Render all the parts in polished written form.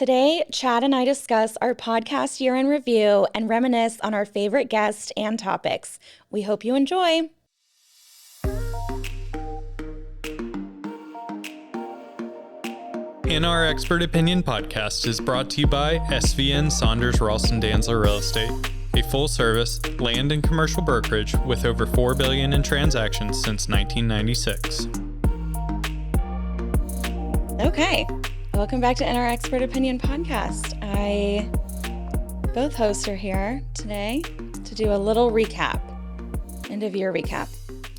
Today, Chad and I discuss our podcast year in review and reminisce on our favorite guests and topics. We hope you enjoy. In Our Expert Opinion podcast is brought to you by SVN Saunders Ralston Danzler Real Estate, a full-service land and commercial brokerage with over $4 billion in transactions since 1996. Okay, welcome back to In Our Expert Opinion podcast. Both hosts are here today to do a little recap, end of year recap.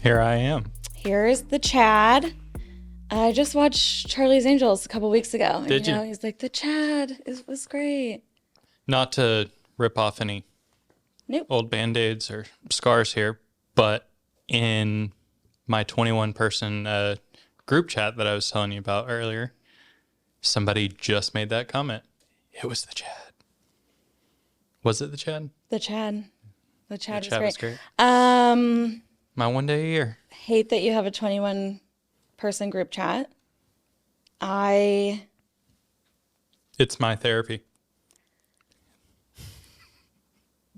Here I am. Here's the Chad. I just watched Charlie's Angels a couple weeks ago. And, Did you? He's like, the Chad was great. Not to rip off any old Band-Aids or scars here, but in my 21-person group chat that I was telling you about earlier, somebody just made that comment. It was the Chad. Was it the Chad? The Chad. The Chad was great. My one day a year. Hate that you have a 21-person group chat. It's my therapy.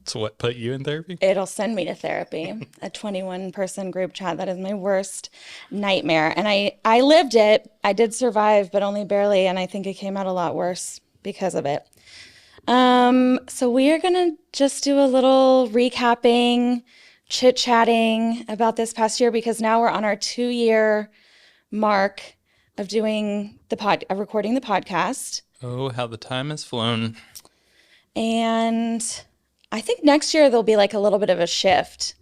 It's what put you in therapy? It'll send me to therapy. A 21-person group chat. That is my worst nightmare. And I lived it. I did survive, but only barely. And I think it came out a lot worse because of it. So we are going to just do a little recapping, chit-chatting about this past year, because now we're on our 2-year mark of doing recording the podcast. Oh, how the time has flown. And I think next year there'll be like a little bit of a shift.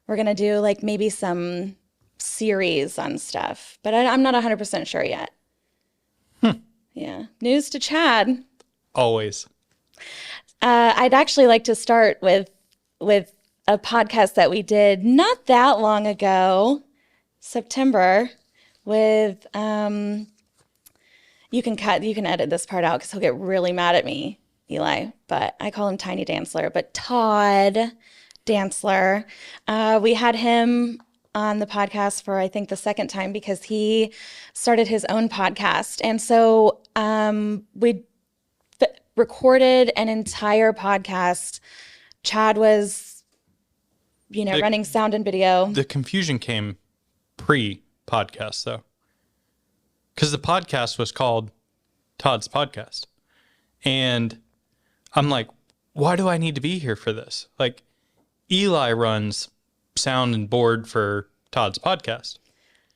We're going to do like maybe some series on stuff, but I'm not 100% sure yet. Yeah. News to Chad. Always. I'd actually like to start with a podcast that we did not that long ago, September, with, you can edit this part out because he'll get really mad at me, Eli, but I call him Tiny Dantzler, but Todd Dantzler. We had him on the podcast for, I think, the second time because he started his own podcast. And so we recorded an entire podcast. Chad was, running sound and video. The confusion came pre-podcast, though. Because the podcast was called Todd's Podcast. And I'm like, why do I need to be here for this? Like, Eli runs sound and board for Todd's Podcast.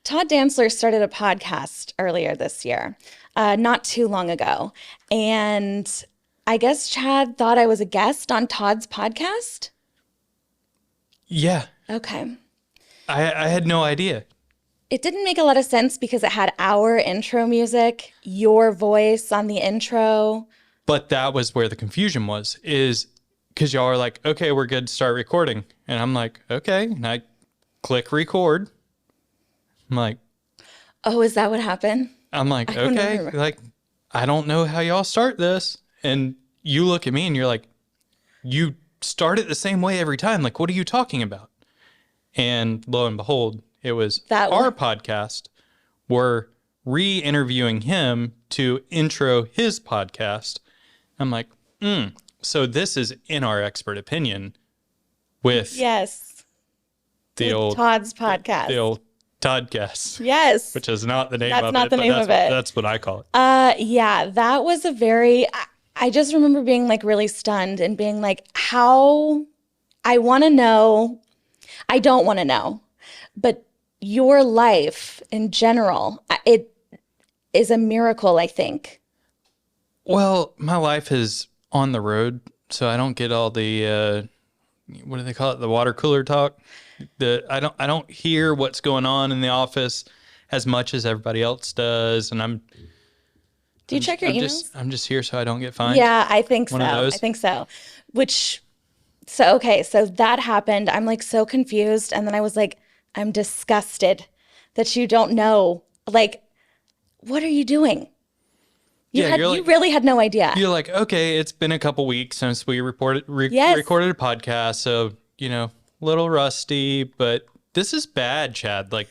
Todd Dantzler started a podcast earlier this year, not too long ago. And I guess Chad thought I was a guest on Todd's podcast? Yeah. Okay. I had no idea. It didn't make a lot of sense because it had our intro music, your voice on the intro. But that was where the confusion was, is because y'all are like, okay, we're good to start recording. And I'm like, okay. And I click record. I'm like, oh, is that what happened? I'm like, okay, like, I don't know how y'all start this. And you look at me and you're like, you start it the same way every time. Like, what are you talking about? And lo and behold, it was our podcast. We're re-interviewing him to intro his podcast. I'm like, so this is In Our Expert Opinion with the old Todd's podcast. The old Toddcast. Yes. Which is not the name of it. That's not the name of it. That's what I call it. Yeah, that was I just remember being like really stunned and being like, how, I want to know, I don't want to know, but your life in general, it is a miracle, I think. Well, my life is on the road, so I don't get all the, what do they call it? The water cooler talk. I don't hear what's going on in the office as much as everybody else does. And do you check your emails? I'm just here so I don't get fined. Yeah, I think One of those. I think so. So that happened. I'm like so confused. And then I was like, I'm disgusted that you don't know. Like, what are you doing? You really had no idea. You're like, okay, it's been a couple weeks since we recorded a podcast. So, a little rusty, but this is bad, Chad. Like,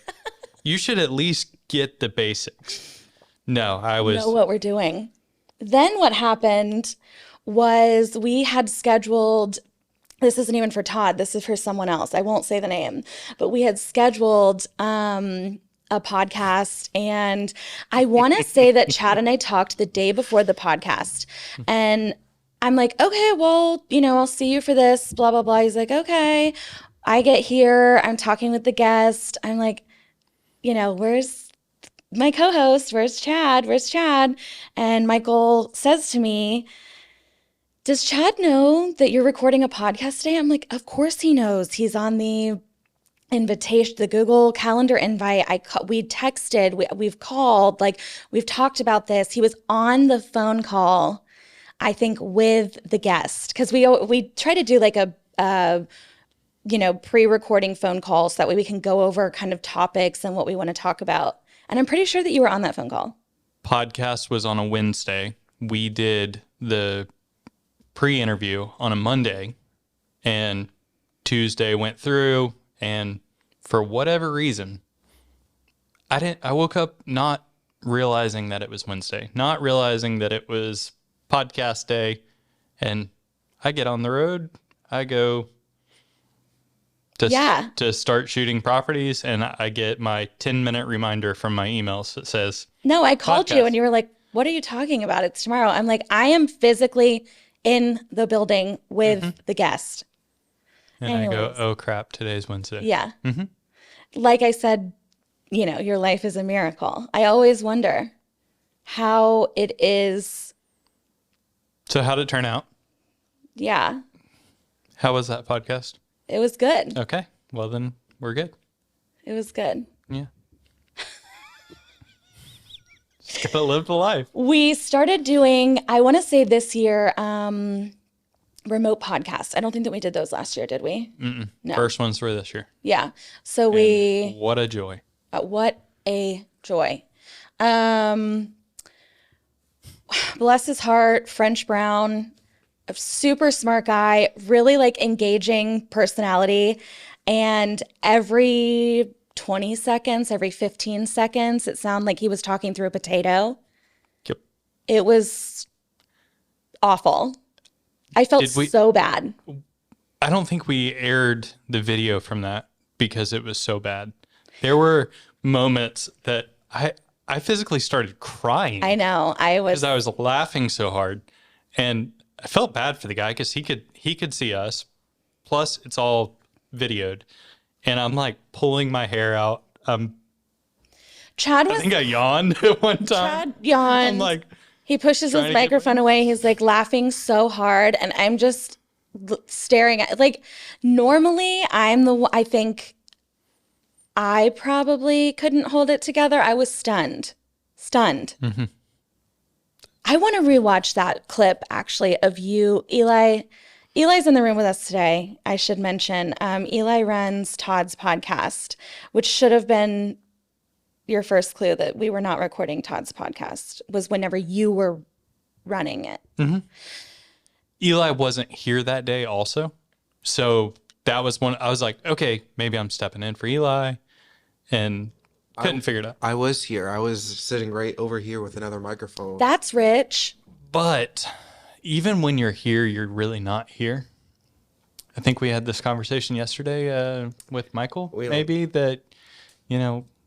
you should at least get the basics. No, I was... know what we're doing. then what happened was we had scheduled, this isn't even for Todd, this is for someone else. I won't say the name, but we had scheduled a podcast, and I want to say that Chad and I talked the day before the podcast, and I'm like, okay, well, I'll see you for this, blah, blah, blah. He's like, okay. I get here, I'm talking with the guest. I'm like, where's my co-host? Where's Chad? Where's Chad? And Michael says to me, does Chad know that you're recording a podcast today? I'm like, of course he knows. He's on the invitation, the Google Calendar invite. We texted, we've called, like we've talked about this. He was on the phone call, I think, with the guest, because we try to do like a pre-recording phone call so that way we can go over kind of topics and what we want to talk about. And I'm pretty sure that you were on that phone call. Podcast was on a Wednesday. We did the pre-interview on a Monday, and Tuesday went through, and for whatever reason, I woke up not realizing that it was Wednesday, not realizing that it was podcast day, and I get on the road, I go to start shooting properties, and I get my 10-minute reminder from my emails that says, no, I called podcast. You and you were like, what are you talking about? It's tomorrow. I'm like, I am physically in the building with the guest. And anyways. I go, oh crap, today's Wednesday. Yeah. Like I said, your life is a miracle. I always wonder how it is. So how'd it turn out? Yeah. How was that podcast? It was good. Okay. Well, then we're good. It was good. Yeah. Just gotta live the life. We started doing, I want to say this year, remote podcasts. I don't think that we did those last year, did we? Mm-mm. No. First ones were this year. Yeah. So what a joy. What a joy. Bless his heart, French Brown, a super smart guy, really like engaging personality. And every 20 seconds, every 15 seconds, it sounded like he was talking through a potato. Yep. It was awful. I felt so bad. I don't think we aired the video from that because it was so bad. There were moments that I physically started crying. I know. Because I was laughing so hard. And I felt bad for the guy because he could see us. Plus, it's all videoed. And I'm like pulling my hair out. I think I yawned at one time. Chad yawned. I'm like, he pushes his microphone away. He's like laughing so hard. And I'm just staring at, like, normally I think I probably couldn't hold it together. I was stunned. Mm-hmm. I want to rewatch that clip, actually, of you, Eli. Eli's in the room with us today, I should mention. Eli runs Todd's podcast, which should have been your first clue that we were not recording Todd's podcast, was whenever you were running it. Mm-hmm. Eli wasn't here that day also. So that was one, I was like, okay, maybe I'm stepping in for Eli, and couldn't figure it out. I was here. I was sitting right over here with another microphone. That's rich. But even when you're here, you're really not here. I think we had this conversation yesterday with Michael, maybe, that,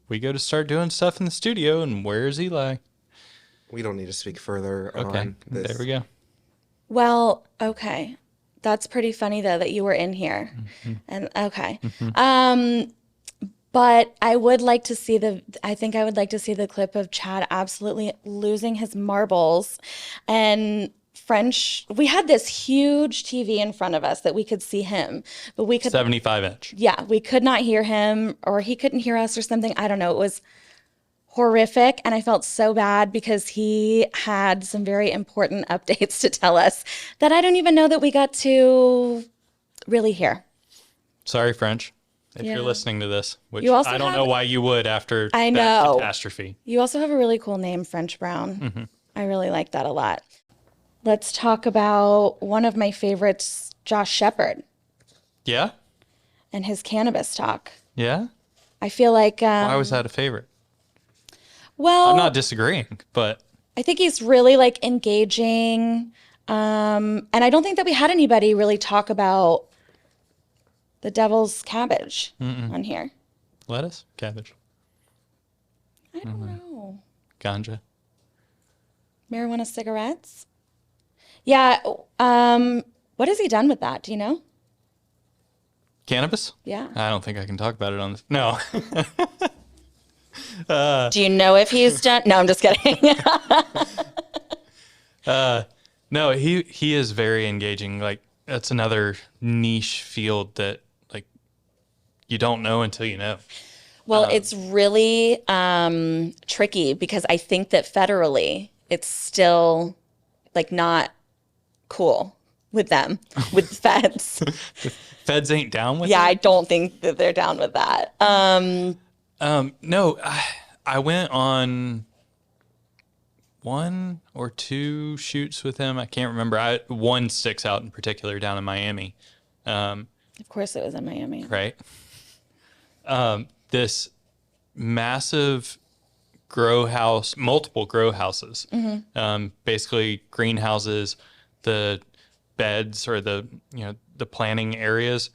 we go to start doing stuff in the studio, and where's Eli? We don't need to speak further on this. There we go. Well, okay. That's pretty funny, though, that you were in here. Mm-hmm. And okay. Mm-hmm. But I would like to see the clip of Chad absolutely losing his marbles. And we had this huge TV in front of us that we could see him, but we could 75 inch. Yeah, we could not hear him, or he couldn't hear us or something. I don't know. It was horrific. And I felt so bad because he had some very important updates to tell us that I don't even know that we got to really hear. Sorry, French. If you're listening to this, which I don't know why you would after that catastrophe. You also have a really cool name, French Brown. Mm-hmm. I really like that a lot. Let's talk about one of my favorites, Josh Shepard. Yeah? And his cannabis talk. Yeah? I feel like... why was that a favorite? Well... I'm not disagreeing, but... I think he's really like engaging. And I don't think that we had anybody really talk about the devil's cabbage on here. Lettuce? Cabbage? I don't know. Ganja? Marijuana cigarettes? Yeah. What has he done with that? Do you know? Cannabis? Yeah. I don't think I can talk about it on this. No. Do you know if he's done? No, I'm just kidding. No, he is very engaging. Like, that's another niche field that, like, you don't know until you know. Well, it's really tricky because I think that federally it's still like not cool with them, with feds. Feds ain't down with Yeah, it? I don't think that they're down with that. No, I went on 1 or 2 shoots with him. I can't remember. One sticks out in particular down in Miami. Of course it was in Miami. Right? This massive grow house, multiple grow houses, basically greenhouses, the beds or the planting areas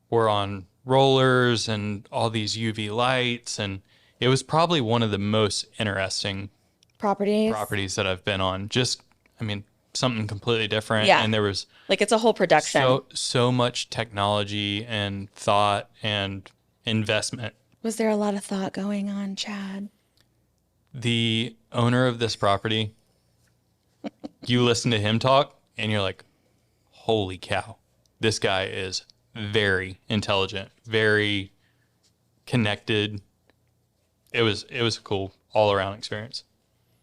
were on rollers and all these UV lights. And it was probably one of the most interesting properties that I've been on. Just, I mean, something completely different. Yeah. And there was Like it's a whole production. so much technology and thought and investment. Was there a lot of thought going on, Chad? The owner of this property, you listen to him talk and you're like, holy cow, this guy is very intelligent, very connected. It was a cool all around experience.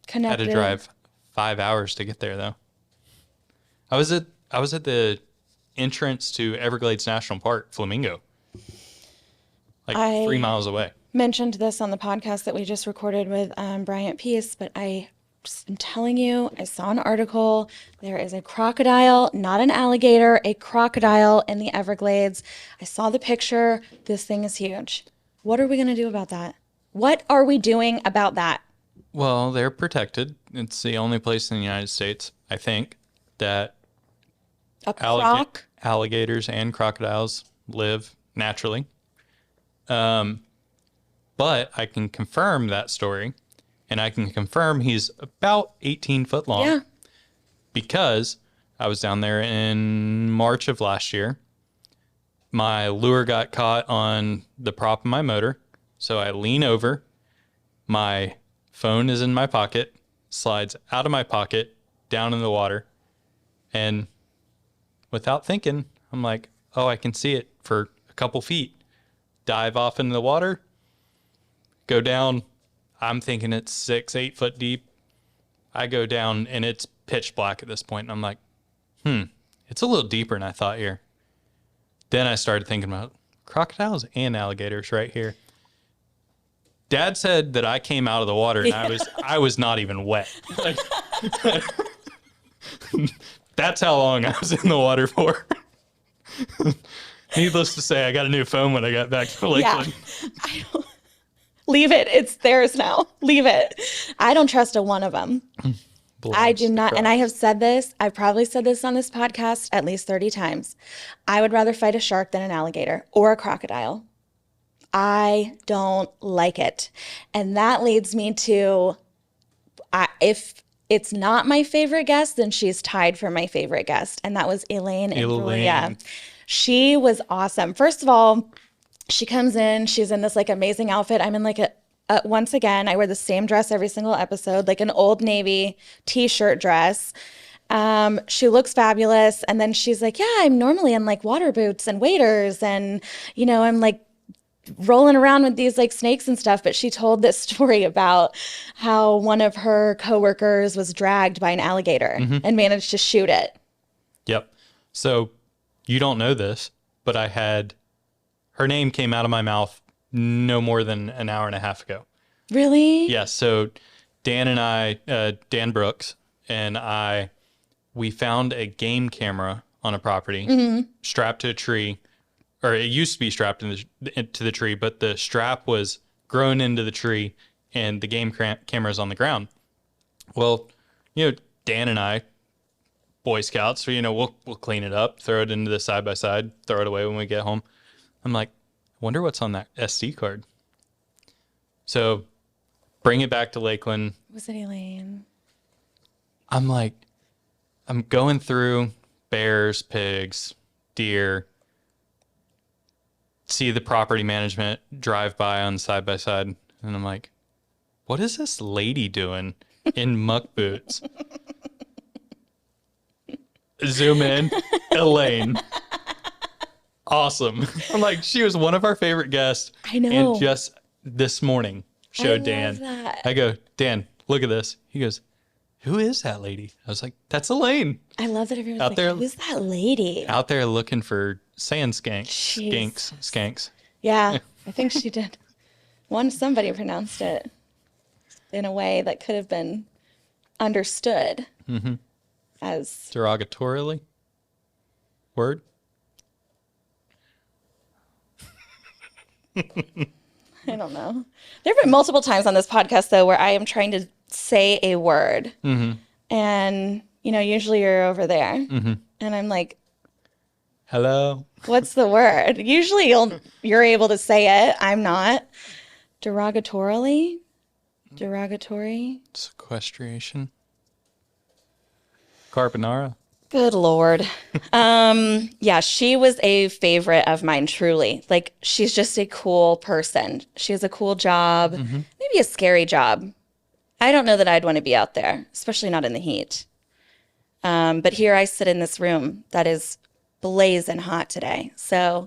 Connected. Had to drive 5 hours to get there though. I was at the entrance to Everglades National Park, Flamingo. Like 3 miles away. Mentioned this on the podcast that we just recorded with Bryant Peace, but I'm telling you, I saw an article. There is a crocodile, not an alligator, a crocodile in the Everglades. I saw the picture. This thing is huge. What are we going to do about that? What are we doing about that? Well, they're protected. It's the only place in the United States, I think, that alligators and crocodiles live naturally. But I can confirm that story, and I can confirm he's about 18 foot long. Yeah. Because I was down there in March of last year. My lure got caught on the prop of my motor, so I lean over. My phone is in my pocket, slides out of my pocket, down in the water, and without thinking, I'm like, oh, I can see it for a couple feet. Dive off into the water, go down. I'm thinking it's 6-8 foot deep. I go down and it's pitch black at this point. And I'm like, it's a little deeper than I thought here. Then I started thinking about crocodiles and alligators right here. Dad said that I came out of the water and I was not even wet. Like, that's how long I was in the water for. Needless to say, I got a new phone when I got back to Lakeland. Yeah. Leave it. It's theirs now. Leave it. I don't trust a one of them. I do not. And I have said this. I've probably said this on this podcast at least 30 times. I would rather fight a shark than an alligator or a crocodile. I don't like it. And that leads me to, if it's not my favorite guest, then she's tied for my favorite guest. And that was Elaine. Yeah. She was awesome. First of all, she comes in, she's in this like amazing outfit. I'm in like once again, I wear the same dress every single episode, like an Old Navy t-shirt dress. She looks fabulous. And then she's like, yeah, I'm normally in like water boots and waders. And, I'm like rolling around with these like snakes and stuff. But she told this story about how one of her coworkers was dragged by an alligator and managed to shoot it. Yep. So you don't know this, but her name came out of my mouth no more than an hour and a half ago. Really? Yeah. So Dan and I, Dan Brooks and I, we found a game camera on a property strapped to a tree, or it used to be strapped to the tree, but the strap was grown into the tree and the game camera's on the ground. Well, Dan and I, Boy Scouts, so, we'll clean it up, throw it into the side by side, throw it away when we get home. I'm like, I wonder what's on that SD card. So bring it back to Lakeland. Was it Elaine? I'm like, I'm going through bears, pigs, deer, see the property management drive by on side by side. And I'm like, what is this lady doing in muck boots? Zoom in, Elaine. Awesome. I'm like, she was one of our favorite guests. I know. And just this morning showed Dan. That. I go, Dan, look at this. He goes, who is that lady? I was like, that's Elaine. I love that everyone's Out like, there- who's that lady? Out there looking for sand skanks. Jesus. Skanks. Yeah, I think she did. Somebody pronounced it in a way that could have been understood as Derogatorily? Word? I don't know. There have been multiple times on this podcast, though, where I am trying to say a word. And, usually you're over there. And I'm like, Hello? what's the word? Usually you're able to say it. I'm not. Derogatorily? Derogatory? Sequestration? Carbonara? Good Lord. Yeah, she was a favorite of mine, truly. Like, she's just a cool person. She has a cool job, maybe a scary job. I don't know that I'd want to be out there, especially not in the heat. But here I sit in this room that is blazing hot today. So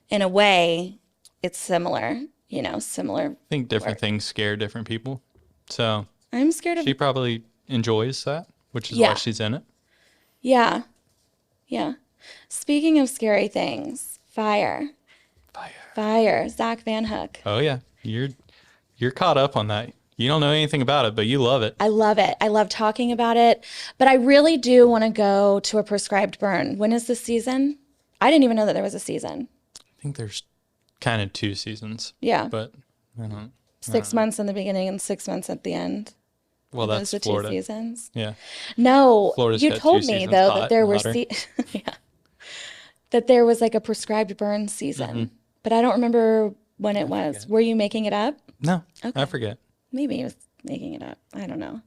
in a way, it's similar, similar. I think different things scare different people. So I'm scared of, she probably enjoys that, which is Yeah. why she's in it. yeah. Yeah. Speaking of scary things, fire, Zach Van Hook. Oh yeah. You're caught up on that. You don't know anything about it, but you love it. I love it. I love talking about it, but I really do want to go to a prescribed burn. When is the season? I didn't even know that there was a season. I think there's kind of 2 seasons. Yeah. But I don't 6 months in the beginning and 6 months at the end. well, Those that's are 2 Florida. seasons. Yeah. No, Florida's you got told 2 me seasons, though hot that there and were hotter. yeah, that there was like a prescribed burn season, but I don't remember when it was. Were you making it up? No, Okay. I forget. Maybe he was making it up. I don't know.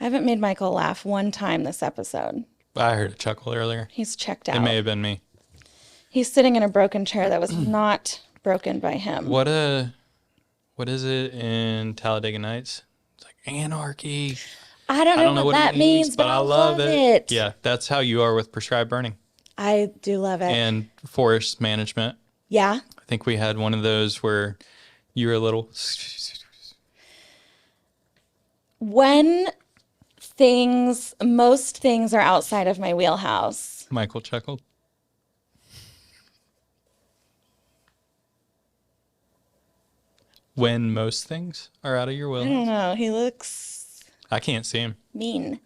I haven't made Michael laugh one time this episode. I heard a chuckle earlier. He's checked It out. may have been me. He's sitting in a broken chair that was not broken by him. What is it in Talladega Nights? It's like anarchy. I don't know what that it means, but I love it. Yeah, that's how you are with prescribed burning I do love it. and forest management. Yeah. I think we had one of those where you were a little. When most things are outside of my wheelhouse. Michael chuckled. When most things are out of your I will. don't know. He looks I can't see him. mean.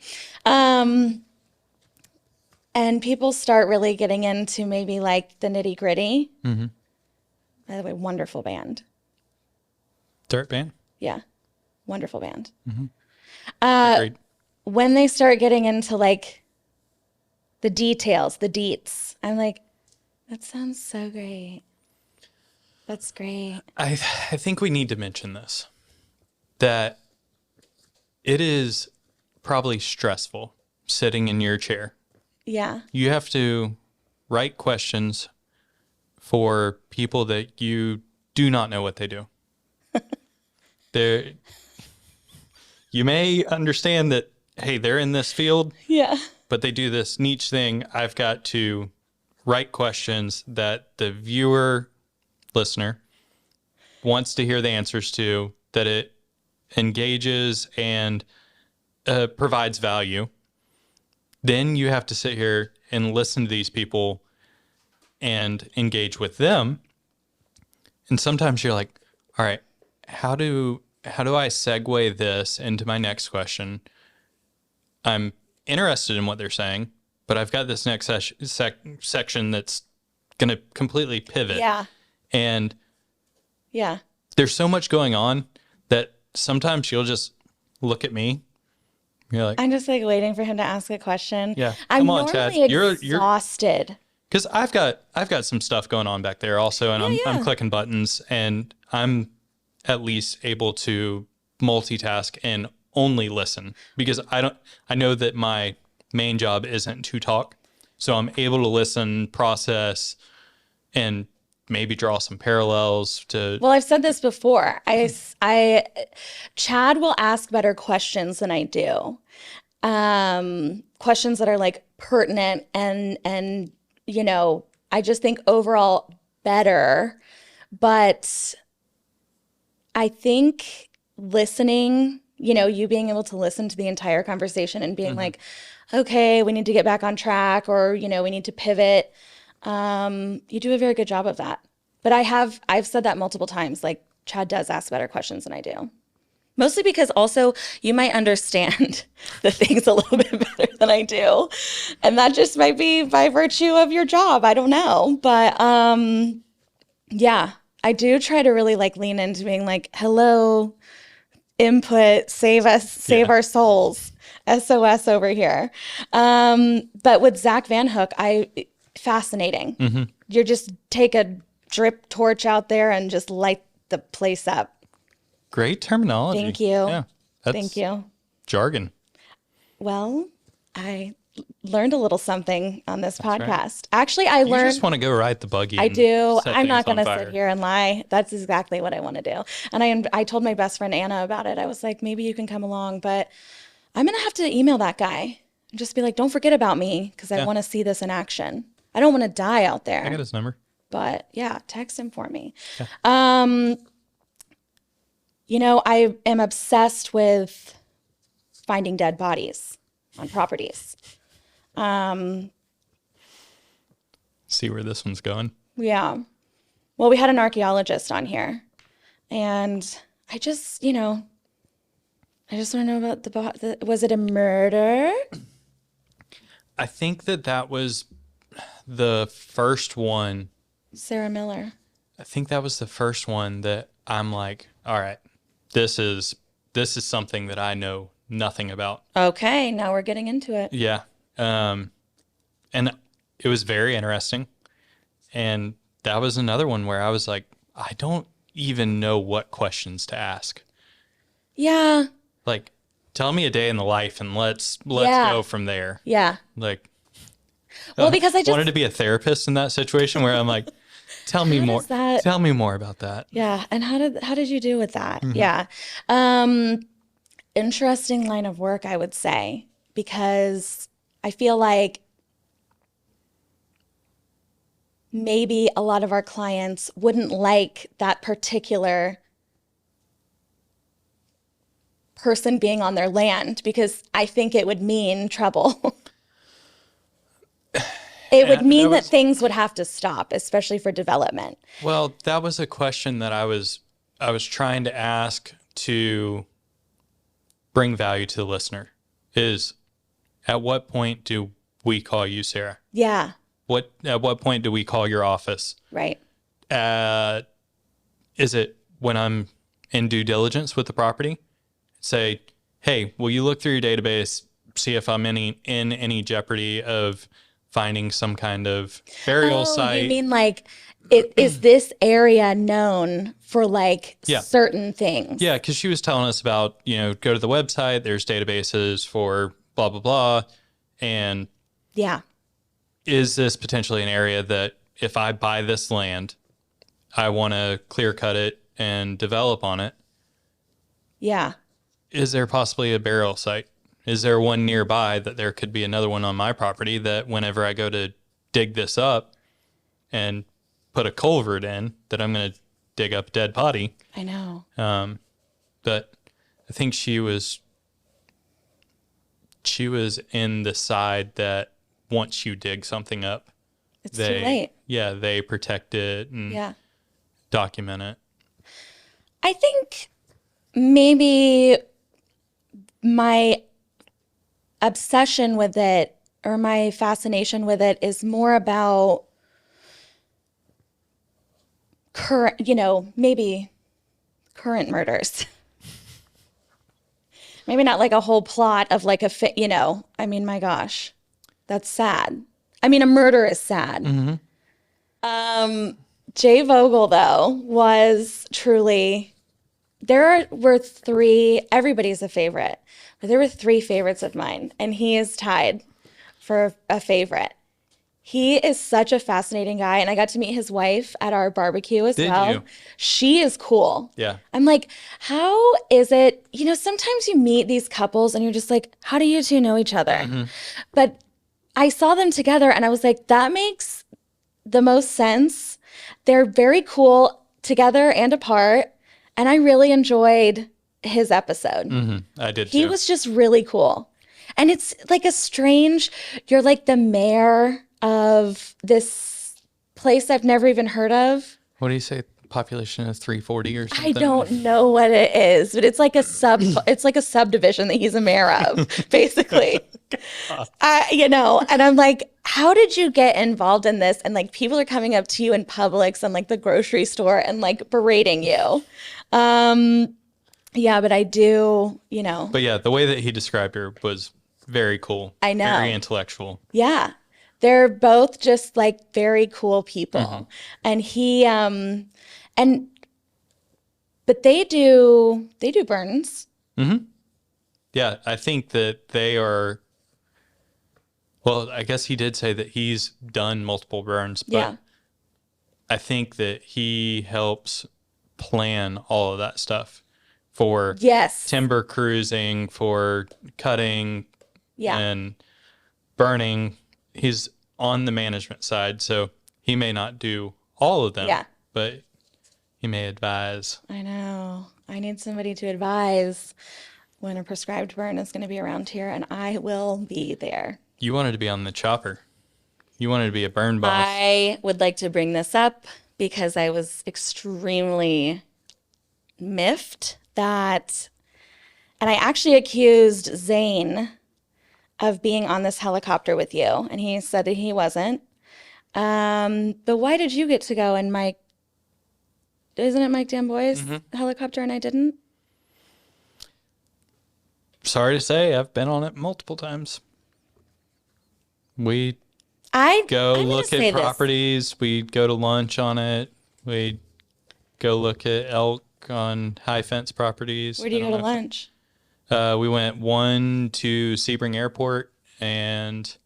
And people start really getting into maybe like the nitty gritty. By the way, wonderful band. Dirt band. Yeah. Wonderful band. Agreed. When they start getting into like the details, the deets, I'm like, that sounds so great. That's great. I think we need to mention this, that it is probably stressful sitting in your chair. Yeah. You have to write questions for people that you do not know what they do. You may understand that, hey, they're in this field, Yeah. but they do this niche thing. I've got to write questions that the viewer, listener, wants to hear the answers to, that it engages and provides value. Then you have to sit here and listen to these people and engage with them. And sometimes you're like, all right, how do I segue this into my next question? I'm interested in what they're saying, but I've got this next section that's going to completely pivot. Yeah. And Yeah. there's so much going on that sometimes you'll just look at me, You're like, I'm just like waiting for him to ask a question. yeah, I'm come on, Chad. normally You're exhausted. because I've got some stuff going on back there also, and I'm Yeah. clicking buttons, and I'm at least able to multitask and only listen because I know that my main job isn't to talk, so I'm able to listen, process, and maybe draw some parallels to. Well, I've said this before. Chad will ask better questions than I do. Questions that are like pertinent and I just think overall better. But I think listening, you being able to listen to the entire conversation and being like, okay, we need to get back on track, or, we need to pivot. You do a very good job of that. But I've said that multiple times, like Chad does ask better questions than I do. Mostly because also you might understand the things a little bit better than I do. And that just might be by virtue of your job. I don't know. But yeah, I do try to really like lean into being like, hello, input, save us, save our souls, SOS over here. But with Zach Van Hook, fascinating. You just take a drip torch out there and just light the place up. Great terminology. Thank you. Yeah, that's Thank you. jargon. Well, I learned a little something on this podcast. right. Actually, I You learned. just want to go ride the buggy. I and do. set I'm not things going on to sit fire. here and lie. That's exactly what I want to do. And I told my best friend Anna about it. I was like, maybe you can come along, but I'm going to have to email that guy and just be like, don't forget about me because I Yeah. want to see this in action. I don't want to die out there. I got his number. But yeah, text him for me. Yeah. I am obsessed with finding dead bodies on properties. See where this one's going. Yeah. Well, we had an archaeologist on here, and I just want to know about was it a murder? I think that was the first one. Sarah Miller. I think that was the first one that I'm like, all right, this is something that I know nothing about. Okay, now we're getting into it. Yeah. And it was very interesting. And that was another one where I was like, I don't even know what questions to ask. Yeah. Like, tell me a day in the life and let's Yeah. go from there. Yeah. Like, Well, because I just wanted to be a therapist in that situation where I'm like, tell me more. does that- Tell me more about that. Yeah, and how did you do with that? Yeah. Interesting line of work, I would say, because I feel like maybe a lot of our clients wouldn't like that particular person being on their land because I think it would mean trouble. It would mean that things would have to stop, especially for development. Well, that was a question that I was trying to ask to bring value to the listener. Is at what point do we call you, Sarah? Yeah, At what point do we call your office? right. Is it when I'm in due diligence with the property? Say, hey, will you look through your database, see if I'm in any jeopardy of finding some kind of burial site? You mean like, is this area known for like Yeah. certain things? Yeah, because she was telling us about, go to the website, there's databases for blah, blah, blah. And Yeah. is this potentially an area that if I buy this land, I want to clear cut it and develop on it? Yeah. Is there possibly a burial site? Is there one nearby that there could be another one on my property that whenever I go to dig this up and put a culvert in, that I'm going to dig up a dead body? I know. But I think she was in the side that once you dig something up, It's too late. Yeah, they protect it and Yeah. document it. I think maybe my obsession with it or my fascination with it is more about maybe current murders. Maybe not like a whole plot of like I mean, my gosh, that's sad. I mean, a murder is sad. Jay Vogel, though, was truly, were three, everybody's a favorite, but there were three favorites of mine, and he is tied for a favorite. He is such a fascinating guy, and I got to meet his wife at our barbecue as Did well. you? She is cool. Yeah. I'm like, how is it, sometimes you meet these couples and you're just like, how do you two know each other? But I saw them together and I was like, that makes the most sense. They're very cool together and apart, and I really enjoyed his episode. I did He too. was just really cool. And it's like you're like the mayor of this place I've never even heard of. What do you say? Population is 340 or something? I don't know what it is, but it's like a subdivision that he's a mayor of, basically. And I'm like, how did you get involved in this? And like people are coming up to you in Publix and like the grocery store and like berating you. Yeah, but I do, But yeah, the way that he described her was very cool. I know. Very intellectual. Yeah. They're both just like very cool people. And but they do burns. Yeah, I think that they are. Well, I guess he did say that he's done multiple burns, but Yeah. I think that he helps plan all of that stuff for Yes. timber cruising, for cutting Yeah. and burning. He's on the management side, so he may not do all of them, Yeah. but he may advise. I know. I need somebody to advise when a prescribed burn is going to be around here, and I will be there. You wanted to be on the chopper. You wanted to be a burn boss. I would like to bring this up because I was extremely miffed and I actually accused Zane of being on this helicopter with you, and he said that he wasn't. But why did you get to go and isn't it Mike Damboy's helicopter and I didn't? Sorry to say, I've been on it multiple times. We I'm go gonna look say at this. properties. We go to lunch on it. We go look at elk on high fence properties. Where do you go to lunch? We went one to Sebring Airport, and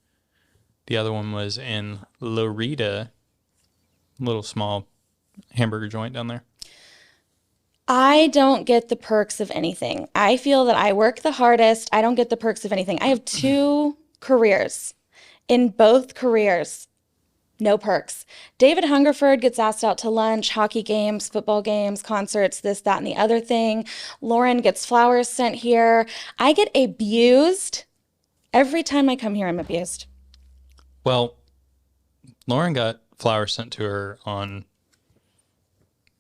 the other one was in Loretta, little small hamburger joint down there. I don't get the perks of anything. I feel that I work the hardest. I don't get the perks of anything. I have 2 careers. In both careers, no perks. David Hungerford gets asked out to lunch, hockey games, football games, concerts, this, that, and the other thing. Lauren gets flowers sent here. I get abused. Every time I come here, I'm abused. Well, Lauren got flowers sent to her on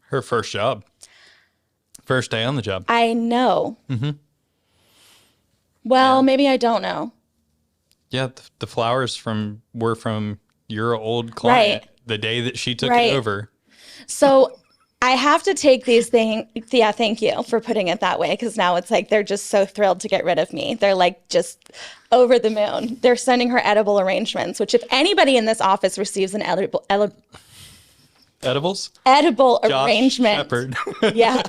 her first job. First day on the job. I know. Well, maybe I don't know. Yeah, the flowers were from your old client the day that she took it over. So I have to take these things. Yeah, thank you for putting it that way, because now it's like they're just so thrilled to get rid of me. They're like just over the moon. They're sending her edible arrangements, which if anybody in this office receives an Edibles? edible Josh arrangement. Shepard. Yeah.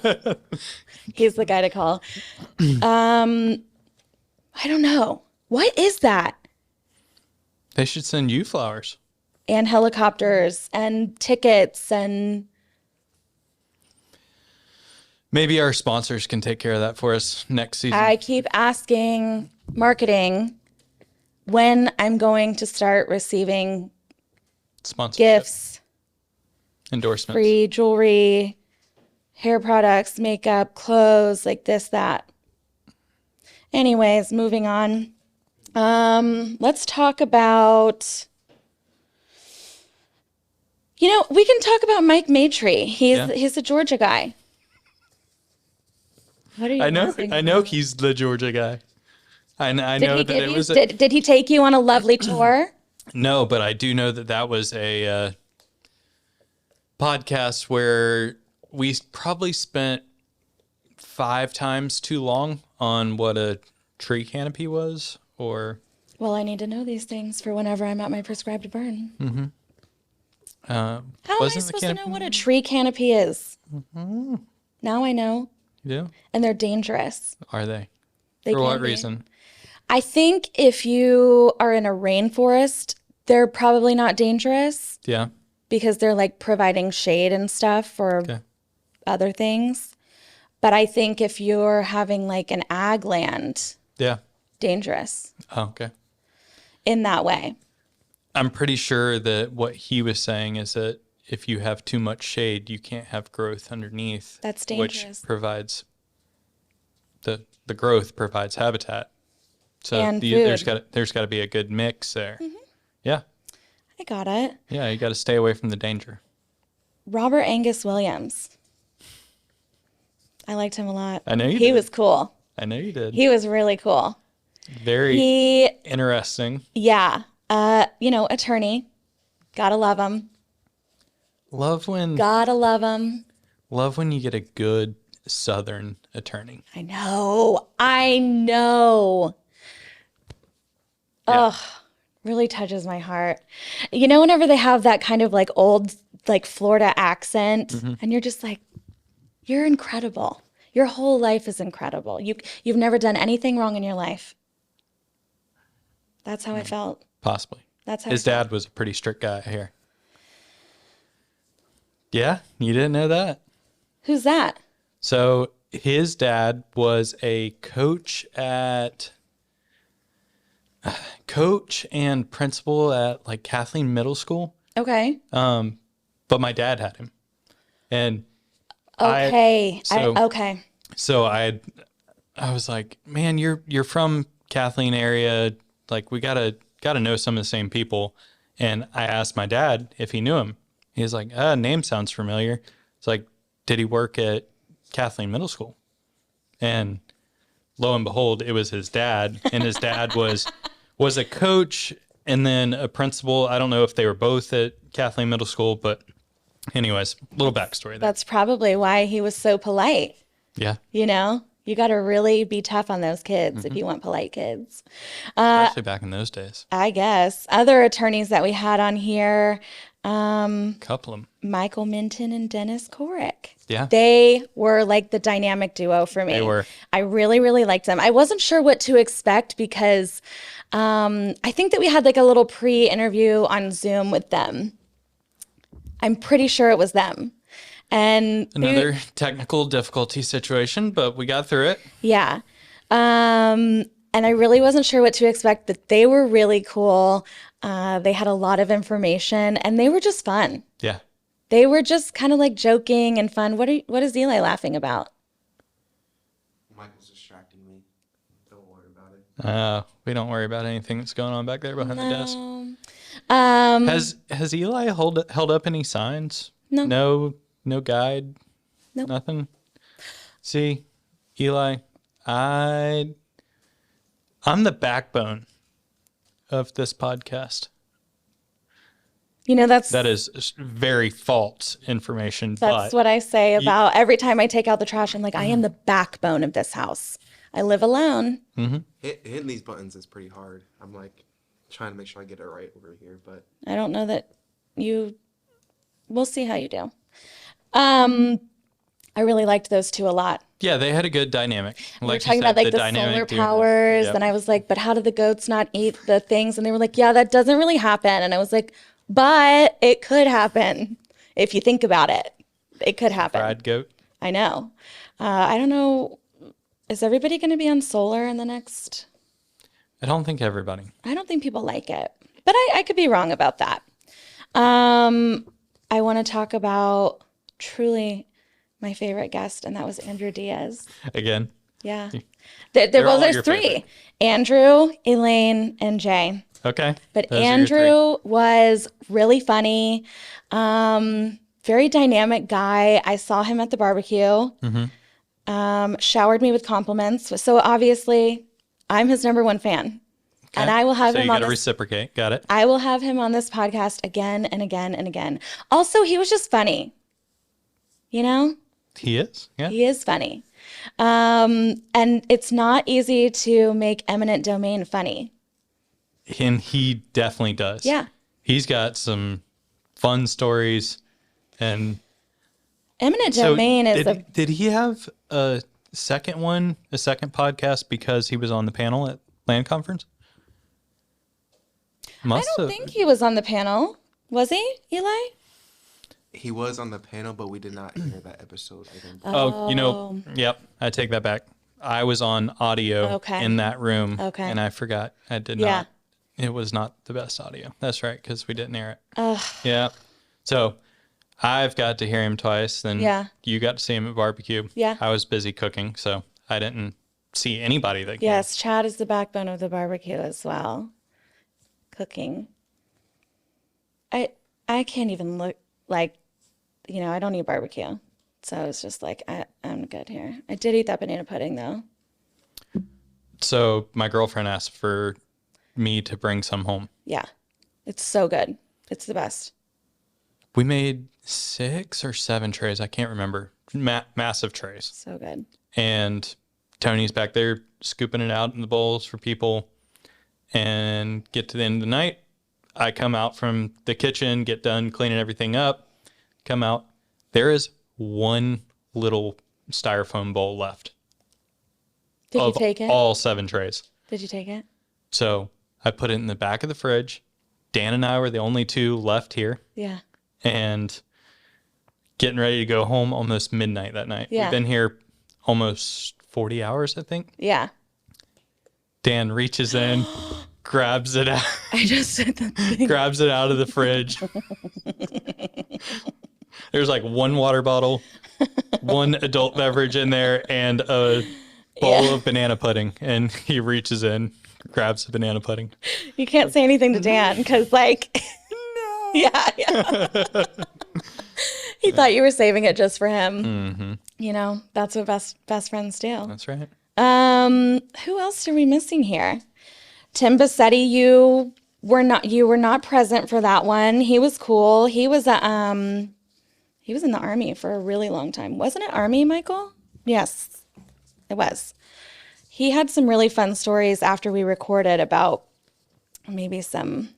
He's the guy to call. I don't know. What is that? They should send you flowers. And helicopters and tickets and Maybe our sponsors can take care of that for us next season. I keep asking marketing when I'm going to start receiving Sponsorship. gifts, Endorsements. free jewelry, hair products, makeup, clothes, like this, that. Anyways, moving on. Let's talk about, we can talk about Mike Maitrey. He's a Georgia guy. What are you laughing I know about? he's the Georgia guy. I know Did he that give it you, was did he take you on a lovely tour? No, but I do know that was a podcast where we probably spent 5 times too long on what a tree canopy was, or Well, I need to know these things for whenever I'm at my prescribed burn. How am I wasn't the supposed to know canopy- what a tree canopy is? Now I know. Yeah, And they're dangerous. are they? They For what can be. reason? I think if you are in a rainforest, they're probably not dangerous Yeah. because they're like providing shade and stuff for Okay. other things. But I think if you're having like an ag land, Yeah. dangerous Oh, okay. in that way. I'm pretty sure that what he was saying is that if you have too much shade, you can't have growth underneath. That's Which dangerous. provides the growth provides habitat. So And there's food. got to be a good mix there. Yeah. I got it. Yeah, you got to stay away from the danger. Robert Angus Williams. I liked him a lot. I know you He did. was cool. I know you did. He was really cool. Very He, interesting. yeah, attorney. Gotta love him. Love when Gotta love him. you get a good Southern attorney. I know. I know. Yeah. Ugh, really touches my heart. You know, whenever they have that kind of like old, like Florida accent, and you're just like, you're incredible. Your whole life is incredible. You've never done anything wrong in your life. That's how I felt. Possibly. That's how His I felt. dad was a pretty strict guy here. Yeah, you didn't know that? Who's that? So his dad was a coach and principal at like Kathleen Middle School. Okay. But my dad had him. And Okay. so- okay. so I was like, man, you're from Kathleen area. Like we gotta know some of the same people. And I asked my dad if he knew him. He was like, name sounds familiar. It's like, did he work at Kathleen Middle School? And lo and behold, it was his dad. And his dad was a coach and then a principal. I don't know if they were both at Kathleen Middle School, but anyways, little backstory there. That's probably why he was so polite. Yeah, You know, you got to really be tough on those kids if you want polite kids. especially back in those days. I guess. Other attorneys that we had on here, Couple of them. Michael Minton and Dennis Korick. Yeah. They were like the dynamic duo for me. They were. I really, really liked them. I wasn't sure what to expect because I think that we had like a little pre-interview on Zoom with them. I'm pretty sure it was them. And Another technical difficulty situation, but we got through it. yeah. And I really wasn't sure what to expect, but they were really cool. They had a lot of information and they were just fun. Yeah. They were just kind of like joking and fun. What is Eli laughing about? Michael's distracting me. Don't worry about it. We don't worry about anything that's going on back there behind the desk. Has Eli held up any signs? No. No guide? Nope. Nothing? See, Eli, I'm the backbone of this podcast. You know, That is very false information, that's but what I say about every time I take out the trash. I'm like, I am the backbone of this house. I live alone. Hitting these buttons is pretty hard. I'm like trying to make sure I get it right over here, but I don't know that we'll see how you do. I really liked those two a lot. yeah, they had a good dynamic. We were Like you talking said, about like the dynamic solar doing that. powers, Yep. and I was like, but how do the goats not eat the things? And they were like, yeah, that doesn't really happen. And I was like, but it could happen if you think about it. It could happen. Fried goat. I know. I don't know. Is everybody going to be on solar in the next? I don't think everybody. I don't think people like it, but I could be wrong about that. I want to talk about truly my favorite guest, and that was Andrew Diaz. Again, Yeah. They're all There's your three. favorite. Andrew, Elaine, and Jay. okay. But Those are your three. Andrew was really funny. Very dynamic guy. I saw him at the barbecue. Showered me with compliments. So obviously, I'm his number one fan. And I will have so him you on got to this. reciprocate. Got it. I will have him on this podcast again and again and again. Also, he was just funny. You know, He is. Yeah. he is funny. And it's not easy to make eminent domain funny. And he definitely does. Yeah. He's got some fun stories. And Eminent so domain is did he have a second podcast because he was on the panel at Land Conference? I don't think he was on the panel. Was he, Eli? He was on the panel, but we did not hear that episode. I think. Oh, yep. I take that back. I was on audio in that room. Okay. And I forgot. I did not. It was not the best audio. That's right, because we didn't air it. Yeah. So I've got to hear him twice. Then you got to see him at barbecue. Yeah. I was busy cooking, so I didn't see anybody that came. Yes, Chad is the backbone of the barbecue as well. Cooking. I can't even look like, I don't eat barbecue. So I was just like, I'm good here. I did eat that banana pudding though. So my girlfriend asked for me to bring some home. Yeah. It's so good. It's the best. We made 6 or 7 trays. I can't remember. Massive trays. So good. And Tony's back there scooping it out in the bowls for people. And get to the end of the night. I come out from the kitchen, get done cleaning everything up, come out. There is one little styrofoam bowl left. Did you take it? All 7 trays. Did you take it? So I put it in the back of the fridge. Dan and I were the only 2 left here. Yeah. And getting ready to go home almost midnight that night. Yeah. We've been here almost 40 hours, I think. Yeah. Dan reaches in, grabs it out. I just said that thing. Grabs it out of the fridge. There's like one water bottle, one adult beverage in there, and a bowl of banana pudding. And he reaches in, grabs the banana pudding. You can't say anything to Dan because, like, no. Yeah. He thought you were saving it just for him. Mm-hmm. That's what best friends do. That's right. Who else are we missing here? Tim Bassetti, you were not present for that one. He was cool. He was in the Army for a really long time. Wasn't it Army, Michael? Yes, it was. He had some really fun stories after we recorded about maybe some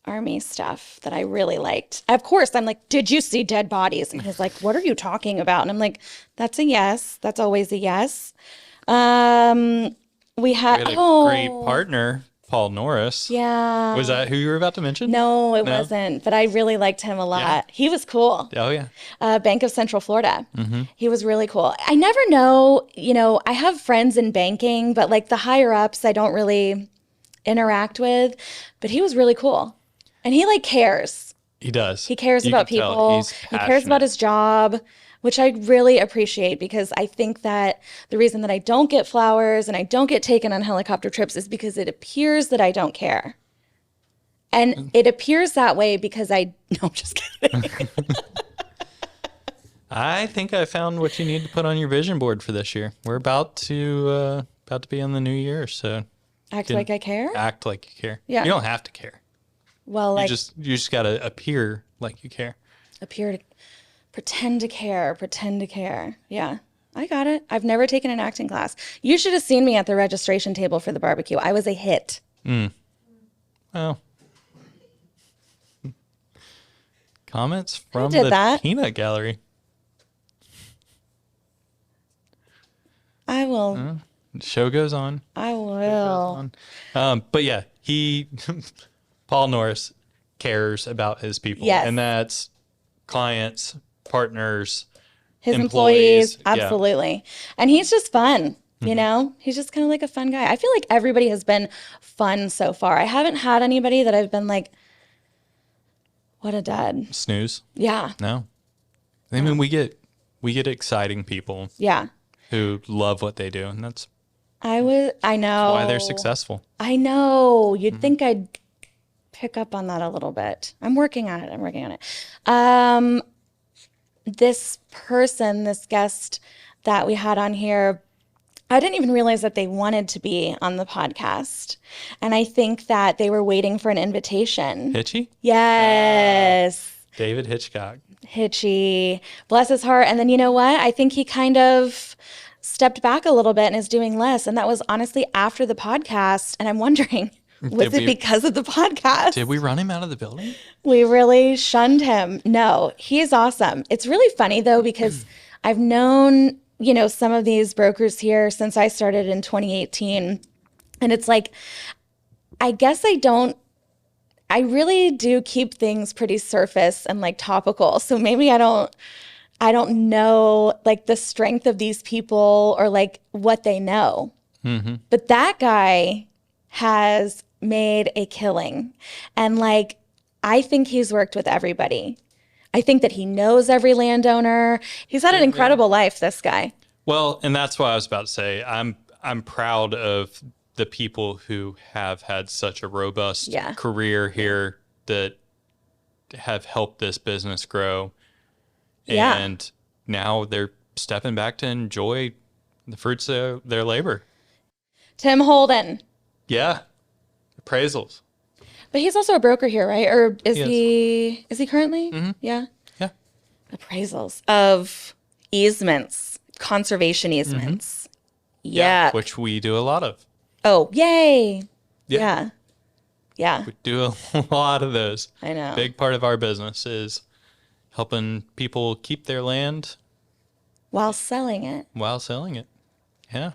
Army stuff that I really liked. Of course, I'm like, did you see dead bodies? And he's like, what are you talking about? And I'm like, that's a yes. That's always a yes. We had a great partner, Paul Norris. Yeah. Was that who you were about to mention? No, it wasn't. But I really liked him a lot. Yeah. He was cool. Oh, yeah. Bank of Central Florida. Mm-hmm. He was really cool. I never know, I have friends in banking, but like the higher ups, I don't really interact with. But he was really cool. And he like cares. He does. He cares about people. He cares about his job, which I really appreciate because I think that the reason that I don't get flowers and I don't get taken on helicopter trips is because it appears that I don't care. And it appears that way because no, I'm just kidding. I think I found what you need to put on your vision board for this year. We're about to be on the new year, so act like I care. Act like you care. Yeah. You don't have to care. Well, like you just gotta appear like you care. Pretend to care. Yeah, I got it. I've never taken an acting class. You should have seen me at the registration table for the barbecue. I was a hit. Well, comments from the peanut gallery. I will. The show goes on. I will. But yeah, Paul Norris cares about his people. Yes. And that's clients, partners, his employees. Absolutely. Yeah. And he's just fun. He's just kind of like a fun guy. I feel like everybody has been fun so far. I haven't had anybody that I've been like, what a dud. Snooze. Yeah. No. I mean, we get exciting people. Yeah. Who love what they do. And that's I know. That's why they're successful. I know. You'd think I'd pick up on that a little bit. I'm working on it. This guest that we had on here, I didn't even realize that they wanted to be on the podcast. And I think that they were waiting for an invitation. Hitchy? Yes. David Hitchcock. Hitchy. Bless his heart. And then you know what? I think he kind of stepped back a little bit and is doing less. And that was honestly after the podcast. And I'm wondering, was it because of the podcast? Did we run him out of the building? We really shunned him. No, he's awesome. It's really funny though, because I've known, some of these brokers here since I started in 2018. And it's like, I guess I really do keep things pretty surface and like topical. So maybe I don't know like the strength of these people or like what they know. Mm-hmm. But that guy has made a killing. And like, I think he's worked with everybody. I think that he knows every landowner. He's had an incredible life, this guy. Well, and that's what I was about to say. I'm proud of the people who have had such a robust career here that have helped this business grow. And now they're stepping back to enjoy the fruits of their labor. Tim Holden. Yeah. Appraisals. But he's also a broker here, right? Or is he currently? Mm-hmm. Yeah. Yeah. Appraisals of easements, conservation easements. Yeah. Which we do a lot of. Oh, yay. Yeah. We do a lot of those. I know. Big part of our business is helping people keep their land while selling it. Yeah.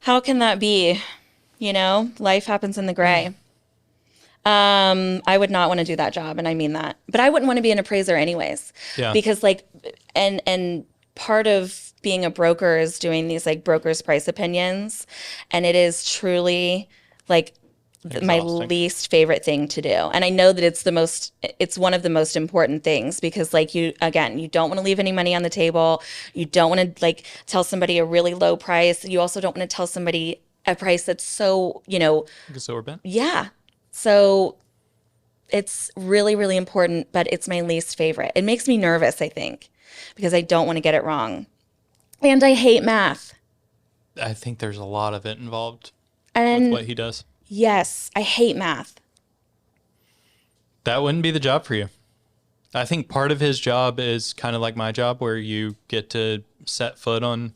How can that be? Life happens in the gray. I would not want to do that job, and I mean that. But I wouldn't want to be an appraiser anyways. Yeah. Because like and part of being a broker is doing these like broker's price opinions, and it is truly like my least favorite thing to do. And I know that it's one of the most important things, because like you don't want to leave any money on the table. You don't want to like tell somebody a really low price. You also don't want to tell somebody a price that's so, exorbitant. Yeah. So it's really, really important, but it's my least favorite. It makes me nervous, I think, because I don't want to get it wrong. And I hate math. I think there's a lot of it involved with what he does. Yes, I hate math. That wouldn't be the job for you. I think part of his job is kind of like my job, where you get to set foot on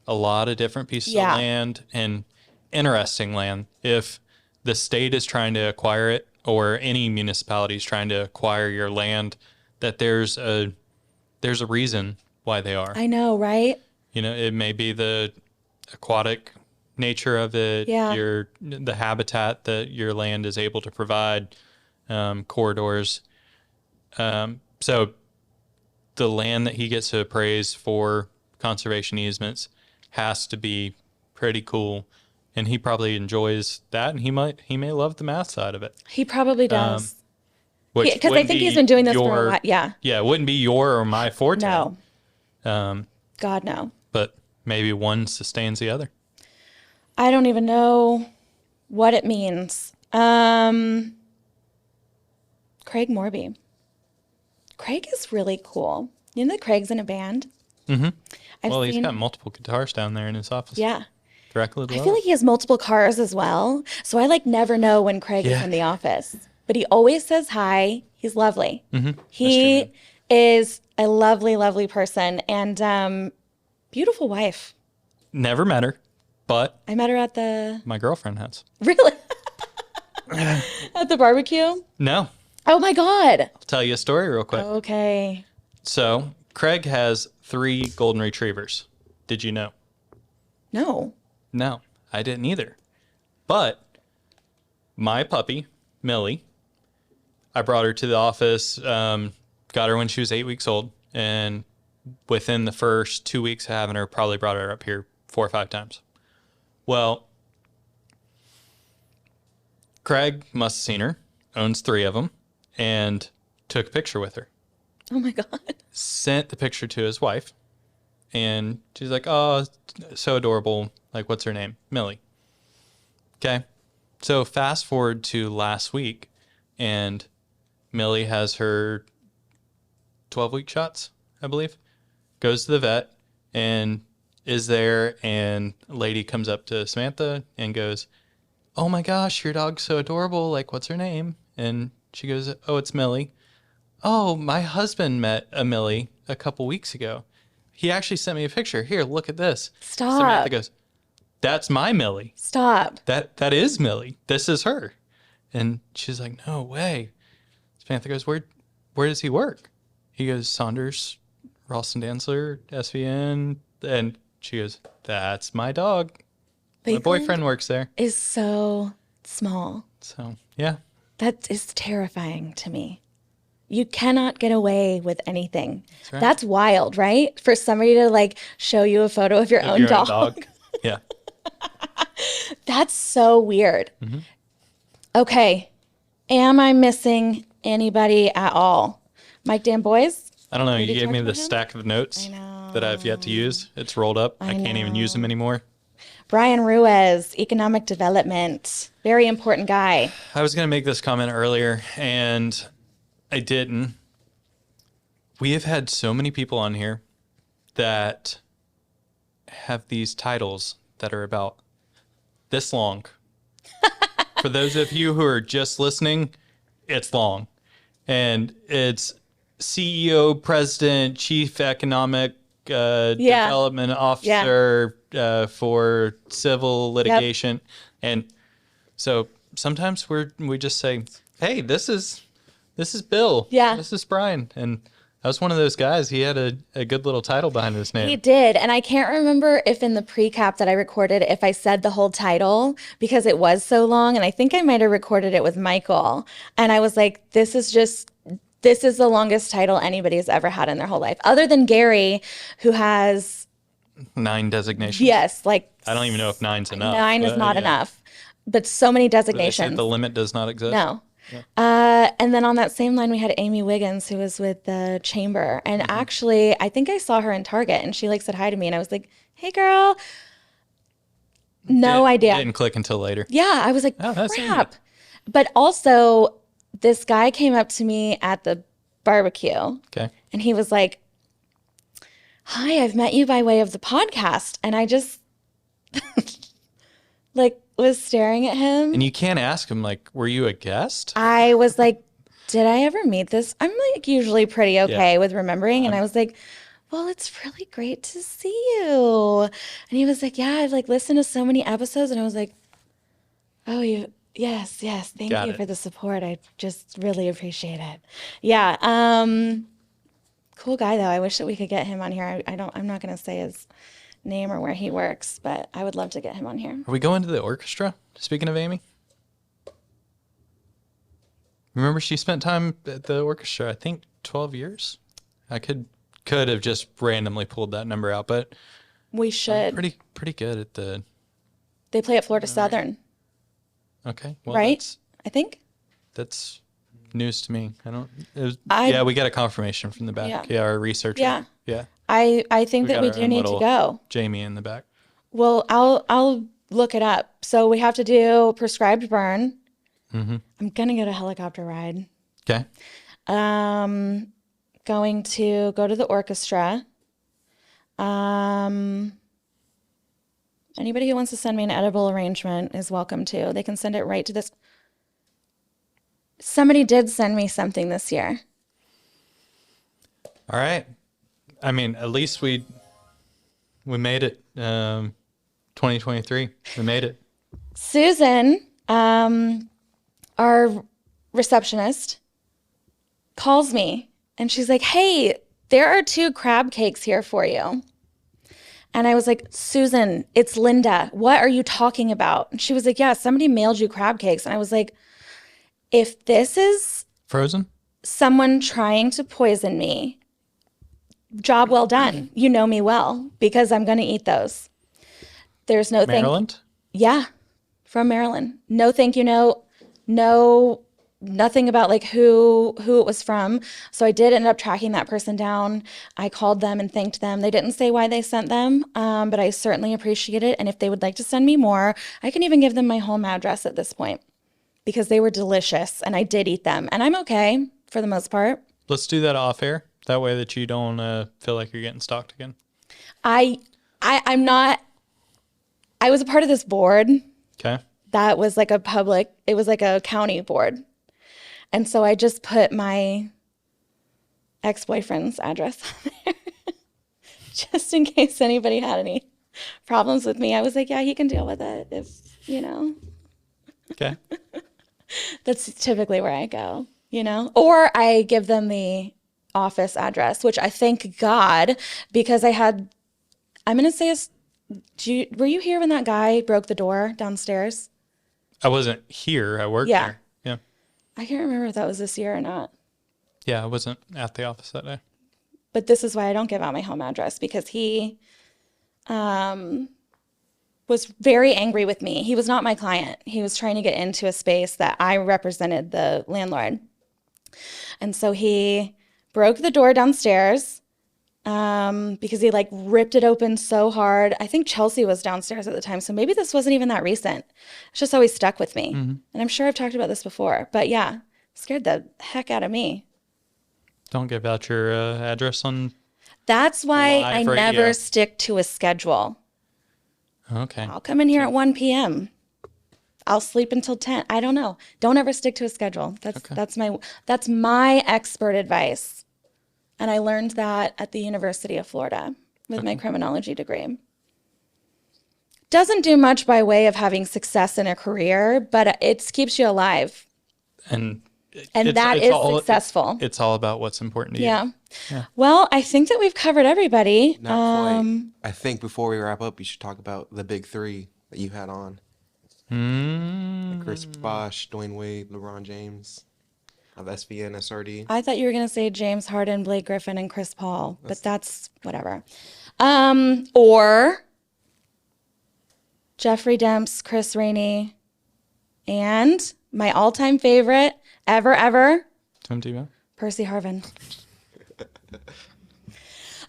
a lot of different pieces of land, and interesting land. If the state is trying to acquire it, or any municipality is trying to acquire your land, that there's a reason why they are. I know, right? It may be the aquatic nature of it, the habitat that your land is able to provide, corridors. So the land that he gets to appraise for conservation easements has to be pretty cool, and he probably enjoys that, and he may love the math side of it. He probably does. Because I think he's been doing this for a while. Yeah. Yeah, it wouldn't be your or my forte. No. God, no. But maybe one sustains the other. I don't even know what it means. Craig Morby. Craig is really cool. You know that Craig's in a band? Mm-hmm. He's got multiple guitars down there in his office. Yeah. Directly below. I feel like he has multiple cars as well. So I like never know when Craig is in the office. But he always says hi. He's lovely. Mm-hmm. He is a lovely, lovely person, and beautiful wife. Never met her, but I met her at my girlfriend has. Really? At the barbecue? No. Oh my God. I'll tell you a story real quick. Okay. So Craig has 3 golden retrievers. Did you know? No. No, I didn't either. But my puppy, Millie, I brought her to the office, got her when she was 8 weeks old, and within the first 2 weeks of having her, probably brought her up here 4 or 5 times. Well, Craig must have seen her, owns 3 of them, and took a picture with her. Oh my God. Sent the picture to his wife, and she's like, oh, so adorable. Like, what's her name? Millie. Okay. So fast forward to last week, and Millie has her 12-week shots, I believe. Goes to the vet and is there, and a lady comes up to Samantha and goes, oh my gosh, your dog's so adorable. Like, what's her name? And she goes, oh, it's Millie. Oh, my husband met a Millie a couple weeks ago. he actually sent me a picture. Here, look at this. Stop. Samantha goes, that's my Millie. Stop. That is Millie. This is her. And she's like, no way. Samantha goes, where does he work? He goes, Saunders, Ralston Dantzler, SVN. And she goes, that's my dog. My Lakeland boyfriend works there. is so small. So, yeah. That is terrifying to me. You cannot get away with anything. right. That's wild, right? For somebody to like show you a photo of your own Your own dog. Yeah. That's so weird. Mm-hmm. Okay. Am I missing anybody at all? Mike Dan Boys? I don't know. Did You you gave talk me about the him? stack of notes I know. that I've yet to use. It's rolled up. I can't even use them anymore. Brian Ruiz, economic development. Very important guy. I was going to make this comment earlier, and I didn't. We have had so many people on here that have these titles that are about this long. For those of you who are just listening, it's long. And it's CEO, President, Chief Economic Development Officer for civil litigation. And so sometimes we just say, hey, this is Bill. Yeah. This is Brian. And I was one of those guys. He had a good little title behind his name. He did. And I can't remember if in the pre-cap that I recorded, if I said the whole title because it was so long. And I think I might have recorded it with Michael. And I was like, this is the longest title anybody's ever had in their whole life. Other than Gary, who has 9 designations. yes, like I don't even know if 9's enough. 9 is not yeah. enough. But so many Did they say designations. the limit does not exist? No. And then on that same line, we had Amy Wiggins, who was with the chamber. And actually, I think I saw her in Target and she like said hi to me. And I was like, hey, girl. No idea. Didn't click until later. Yeah, I was like, Oh, that's crap. But also, this guy came up to me at the barbecue Okay. and he was like, hi, I've met you by way of the podcast. And I just like was staring at him. And you can't ask him, like, were you a guest? I was like, did I ever meet this? I'm like usually pretty okay with remembering. And I was like, well, it's really great to see you. And he was like, yeah, I've like listened to so many episodes. And I was like, oh, yes. Thank Got you it. for the support. I just really appreciate it. Yeah. Cool guy though. I wish that we could get him on here. I'm not going to say his name or where he works, but I would love to get him on here. Are we going to the orchestra? Speaking of Amy? Remember she spent time at the orchestra, I think 12 years? I could have just randomly pulled that number out, but We should. pretty good at the... They play at Florida Southern, Okay. Well, right? I think. That's news to me. I don't... I- yeah, we got a confirmation from the back. Yeah, our researcher. Yeah. Yeah. I think that got we our do own need to little go. Jamie in the back. Well, I'll look it up. So we have to do prescribed burn. Mm-hmm. I'm gonna get a helicopter ride. Okay. Going to go to the orchestra. Anybody who wants to send me an edible arrangement is welcome to. They can send it right to this. Somebody did send me something this year. All right. I mean, at least we made it. 2023. We made it. Susan, our receptionist, calls me and she's like, hey, there are 2 crab cakes here for you. And I was like, Susan, it's Linda. What are you talking about? And she was like, yeah, somebody mailed you crab cakes. And I was like, if this is Frozen? someone trying to poison me, job well done. You know me well because I'm going to eat those. There's no thank. Maryland? Yeah, from Maryland. No thank you. No, nothing about like who it was from. So I did end up tracking that person down. I called them and thanked them. They didn't say why they sent them, but I certainly appreciate it. And if they would like to send me more, I can even give them my home address at this point because they were delicious and I did eat them. And I'm okay for the most part. Let's do that off air. That way that you don't feel like you're getting stalked again. I'm not. I was a part of this board Okay. that was like it was like a county board. And so I just put my ex-boyfriend's address on there just in case anybody had any problems with me. I was like, yeah, he can deal with it if, Okay. that's typically where I go, or I give them the office address, which I thank God, because I'm going to say, were you here when that guy broke the door downstairs? I wasn't here. I worked Yeah. there. Yeah. I can't remember if that was this year or not. Yeah, I wasn't at the office that day. But this is why I don't give out my home address, because he was very angry with me. He was not my client. He was trying to get into a space that I represented the landlord. And so he broke the door downstairs because he ripped it open so hard. I think Chelsea was downstairs at the time, so maybe this wasn't even that recent. It's just always stuck with me. And I'm sure I've talked about this before, but yeah, scared the heck out of me. Don't give out your address on. That's why I Live, right? never Yeah. stick to a schedule. Okay. I'll come in here at 1 p.m. I'll sleep until 10. I don't know. Don't ever stick to a schedule. That's my expert advice. And I learned that at the University of Florida with my criminology degree. Doesn't do much by way of having success in a career, but it keeps you alive. And that is successful. It's all about what's important to you. Yeah. Well, I think that we've covered everybody. Not quite. I think before we wrap up, you should talk about the big three that you had on. Like Chris Bosh, Dwayne Wade, LeBron James, of SVN, SRD. I thought you were going to say James Harden, Blake Griffin, and Chris Paul, but that's whatever. Or Jeffrey Demps, Chris Rainey, and my all-time favorite ever, Tim Tebow. Percy Harvin.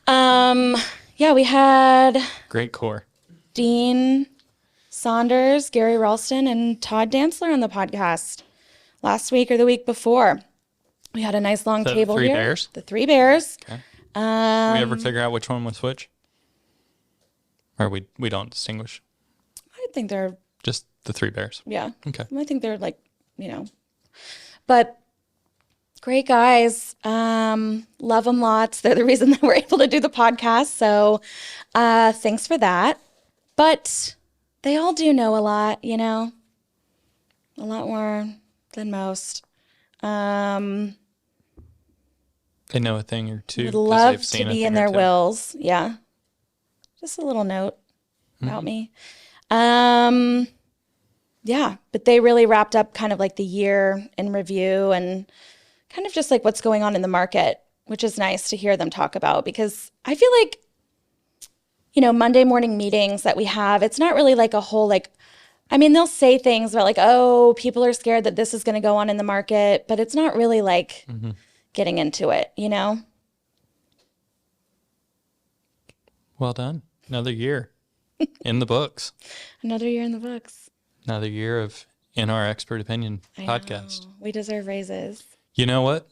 Yeah, we had Great core. Dean Saunders, Gary Ralston, and Todd Dantzler on the podcast last week or the week before. We had a nice long The table three here. bears? The three bears. Okay. We ever figure out which one was which? Or we don't distinguish? I think they're, Just the three bears. yeah. Okay. I think they're but great guys. Love them lots. They're the reason that we're able to do the podcast. So thanks for that. But they all do know a lot, a lot more than most. They know a thing or two. Would 'cause love they've to seen a be thing in or their two. wills. Yeah. Just a little note about me. Yeah, but they really wrapped up kind of like the year in review and kind of just like what's going on in the market, which is nice to hear them talk about, because I feel like, Monday morning meetings that we have, it's not really like a whole they'll say things about oh, people are scared that this is going to go on in the market, but it's not really like getting into it, Well done. Another year in the books. Another year in the books. Another year of In Our Expert Opinion I podcast. know. We deserve raises. You know what?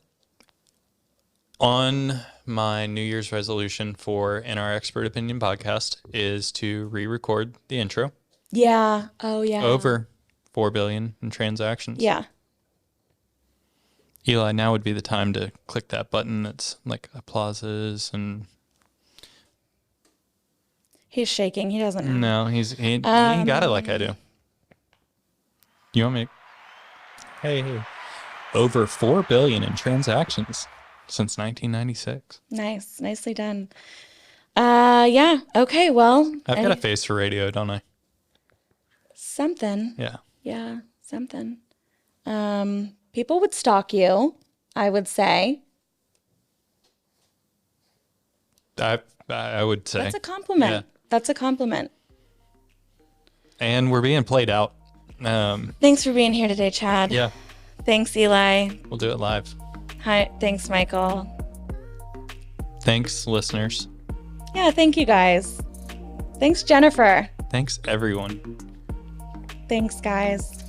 On my New Year's resolution for In Our Expert Opinion podcast is to re-record the intro. Yeah. Oh, yeah. Over 4 billion in transactions. Yeah. Eli, now would be the time to click that button that's like applauses and... He's shaking. He doesn't know. No, he ain't got it like I do. You want me to... Hey. Over 4 billion in transactions since 1996. Nice. Nicely done. Yeah. Okay. Well, I've got a face for radio, don't I? something. Yeah. Yeah. Something. People would stalk you, I would say. I would say. That's a compliment. Yeah. That's a compliment. And we're being played out. Thanks for being here today, Chad. Yeah, Thanks, Eli. we'll do it live. Hi. Thanks, Michael. Thanks, listeners. Yeah. Thank you, guys. Thanks, Jennifer. Thanks, everyone. Thanks, guys.